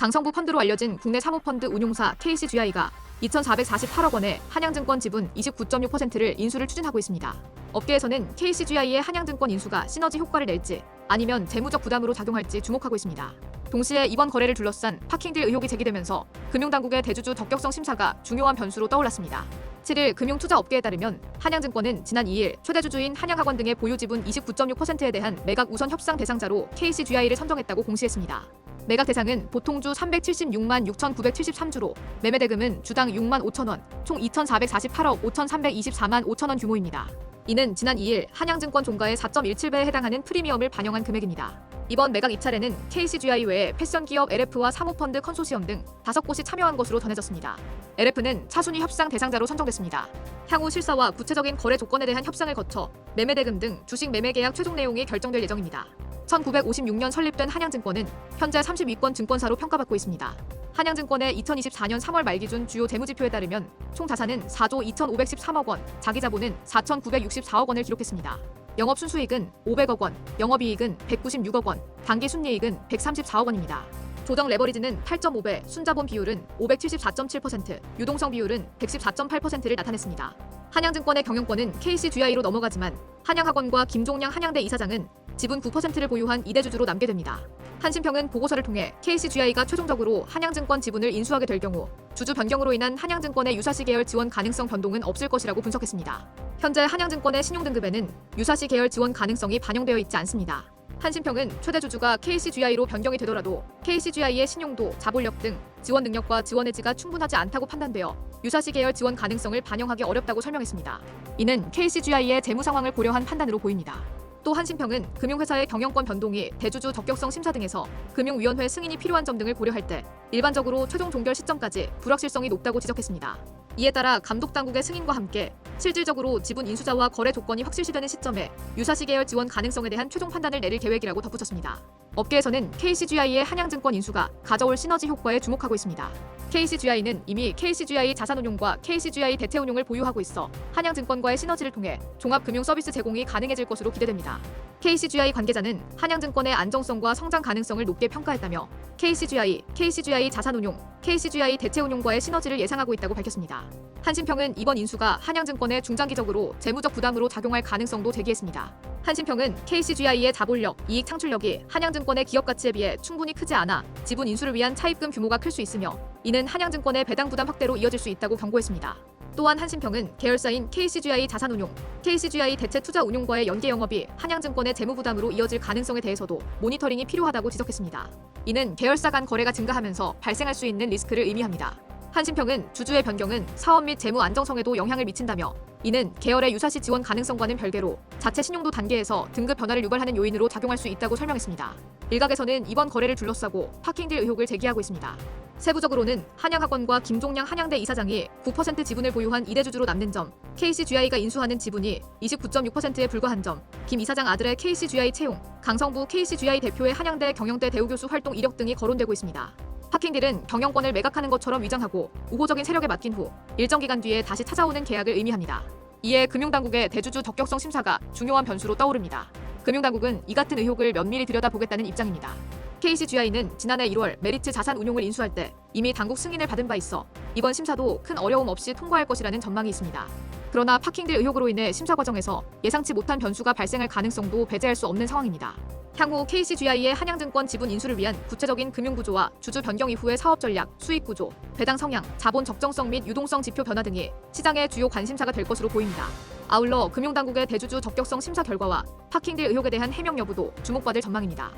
강성부 펀드로 알려진 국내 사모펀드 운용사 KCGI가 2,448억 원의 한양증권 지분 29.6%를 인수를 추진하고 있습니다. 업계에서는 KCGI의 한양증권 인수가 시너지 효과를 낼지 아니면 재무적 부담으로 작용할지 주목하고 있습니다. 동시에 이번 거래를 둘러싼 파킹딜 의혹이 제기되면서 금융당국의 대주주 적격성 심사가 중요한 변수로 떠올랐습니다. 7일 금융투자업계에 따르면 한양증권은 지난 2일 최대주주인 한양학원 등의 보유 지분 29.6%에 대한 매각 우선 협상 대상자로 KCGI를 선정했다고 공시했습니다. 매각 대상은 보통주 376만 6,973주로 매매 대금은 주당 6만 5천 원, 총 2,448억 5,324만 5천 원 규모입니다. 이는 지난 2일 한양증권 종가의 4.17배에 해당하는 프리미엄을 반영한 금액입니다. 이번 매각 입찰에는 KCGI 외에 패션기업 LF와 사모펀드 컨소시엄 등 5곳이 참여한 것으로 전해졌습니다. LF는 차순위 협상 대상자로 선정됐습니다. 향후 실사와 구체적인 거래 조건에 대한 협상을 거쳐 매매 대금 등 주식 매매 계약 최종 내용이 결정될 예정입니다. 1956년 설립된 한양증권은 현재 30위권 증권사로 평가받고 있습니다. 한양증권의 2024년 3월 말 기준 주요 재무지표에 따르면 총 자산은 4조 2,513억 원, 자기자본은 4,964억 원을 기록했습니다. 영업순수익은 500억 원, 영업이익은 196억 원, 당기순이익은 134억 원입니다. 조정 레버리지는 8.5배, 순자본 비율은 574.7%, 유동성 비율은 114.8%를 나타냈습니다. 한양증권의 경영권은 KCGI로 넘어가지만 한양학원과 김종량 한양대 이사장은 지분 9%를 보유한 이대주주로 남게 됩니다. 한신평은 보고서를 통해 KCGI가 최종적으로 한양증권 지분을 인수하게 될 경우 주주 변경으로 인한 한양증권의 유사시 계열 지원 가능성 변동은 없을 것이라고 분석했습니다. 현재 한양증권의 신용등급에는 유사시 계열 지원 가능성이 반영되어 있지 않습니다. 한신평은 최대 주주가 KCGI로 변경이 되더라도 KCGI의 신용도, 자본력 등 지원 능력과 지원 의지가 충분하지 않다고 판단되어 유사시 계열 지원 가능성을 반영하기 어렵다고 설명했습니다. 이는 KCGI의 재무 상황을 고려한 판단으로 보입니다. 또 한신평은 금융회사의 경영권 변동이 대주주 적격성 심사 등에서 금융위원회 승인이 필요한 점 등을 고려할 때 일반적으로 최종 종결 시점까지 불확실성이 높다고 지적했습니다. 이에 따라 감독당국의 승인과 함께 실질적으로 지분 인수자와 거래 조건이 확실시되는 시점에 유사시 계열 지원 가능성에 대한 최종 판단을 내릴 계획이라고 덧붙였습니다. 업계에서는 KCGI의 한양증권 인수가 가져올 시너지 효과에 주목하고 있습니다. KCGI는 이미 KCGI 자산운용과 KCGI 대체운용을 보유하고 있어 한양증권과의 시너지를 통해 종합금융서비스 제공이 가능해질 것으로 기대됩니다. KCGI 관계자는 한양증권의 안정성과 성장 가능성을 높게 평가했다며 KCGI 자산운용, KCGI 대체운용과의 시너지를 예상하고 있다고 밝혔습니다. 한신평은 이번 인수가 한양증권에 중장기적으로 재무적 부담으로 작용할 가능성도 제기했습니다. 한신평은 KCGI의 자본력, 이익 창출력이 한양증권의 기업 가치에 비해 충분히 크지 않아 지분 인수를 위한 차입금 규모가 클 수 있으며 이는 한양증권의 배당 부담 확대로 이어질 수 있다고 경고했습니다. 또한 한신평은 계열사인 KCGI 자산운용, KCGI 대체투자운용과의 연계 영업이 한양증권의 재무 부담으로 이어질 가능성에 대해서도 모니터링이 필요하다고 지적했습니다. 이는 계열사 간 거래가 증가하면서 발생할 수 있는 리스크를 의미합니다. 한신평은 주주의 변경은 사업 및 재무 안정성에도 영향을 미친다며 이는 계열의 유사시 지원 가능성과는 별개로 자체 신용도 단계에서 등급 변화를 유발하는 요인으로 작용할 수 있다고 설명했습니다. 일각에서는 이번 거래를 둘러싸고 파킹딜 의혹을 제기하고 있습니다. 세부적으로는 한양학원과 김종량 한양대 이사장이 9% 지분을 보유한 이대주주로 남는 점, KCGI가 인수하는 지분이 29.6%에 불과한 점, 김 이사장 아들의 KCGI 채용, 강성부 KCGI 대표의 한양대 경영대 대우교수 활동 이력 등이 거론되고 있습니다. 파킹딜은 경영권을 매각하는 것처럼 위장하고 우호적인 세력에 맡긴 후 일정 기간 뒤에 다시 찾아오는 계약을 의미합니다. 이에 금융당국의 대주주 적격성 심사가 중요한 변수로 떠오릅니다. 금융당국은 이 같은 의혹을 면밀히 들여다보겠다는 입장입니다. KCGI는 지난해 1월 메리츠 자산운용을 인수할 때 이미 당국 승인을 받은 바 있어 이번 심사도 큰 어려움 없이 통과할 것이라는 전망이 있습니다. 그러나 파킹딜 의혹으로 인해 심사 과정에서 예상치 못한 변수가 발생할 가능성도 배제할 수 없는 상황입니다. 향후 KCGI의 한양증권 지분 인수를 위한 구체적인 금융구조와 주주 변경 이후의 사업 전략, 수익 구조, 배당 성향, 자본 적정성 및 유동성 지표 변화 등이 시장의 주요 관심사가 될 것으로 보입니다. 아울러 금융당국의 대주주 적격성 심사 결과와 파킹딜 의혹에 대한 해명 여부도 주목받을 전망입니다.